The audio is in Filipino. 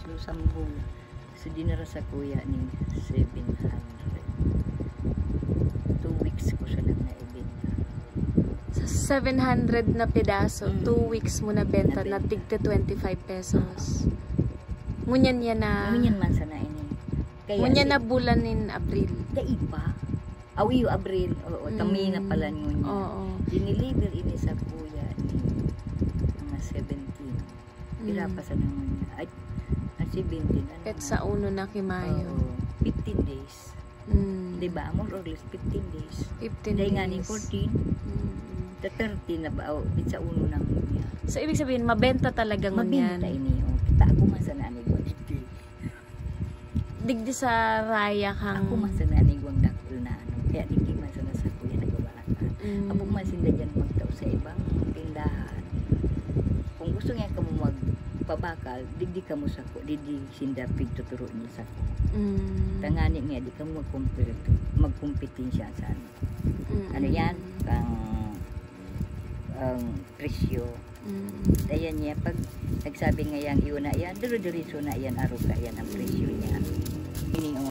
So, 10. So, dinara sa kuya ni 700. 2 weeks ko siya lang naibenta. Sa 700 na pedaso, 2 weeks mo na benta na tigte 25 pesos. Ngunyan yan na... Ngunyan man sana ini. Ngunyan na bulan in Abril. Daipa. Awiyo Abril. Oo, kami na pala ngunyan. Oo. Diniliver ini sa kuya ni mga 17. Pila pa sa ngunyan. Ay, 17. Pet sa uno na kimayo. 15 days. Diba? More or less 15 days. 15 Dahil days. nga ni 14. The 30 na ba? Sa uno ng ngunyan. So, ibig sabihin, mabenta talaga ngunyan. Mabenta ini. Kita ako man sa nanay ko. Digdi sa raya kang... Ako man sa nanay ko ang dakol na ano. Kaya digdi man sa nasa kuya nagbabakan. Ako man sinda dyan magtaw sa ibang tindahan. Kung gusto nga ka mo magpabakal, digdi ka mo sa ko. Digdi sinda pigtuturo niya sa ko. Tangani nga, di ka mo magkumpetensya sa ano. Ano yan? Ang presyo. Ayan niya, pag nagsabi nga yan, iyon na yan, duro-duriso na yan, araw ka yan ang presyo niya.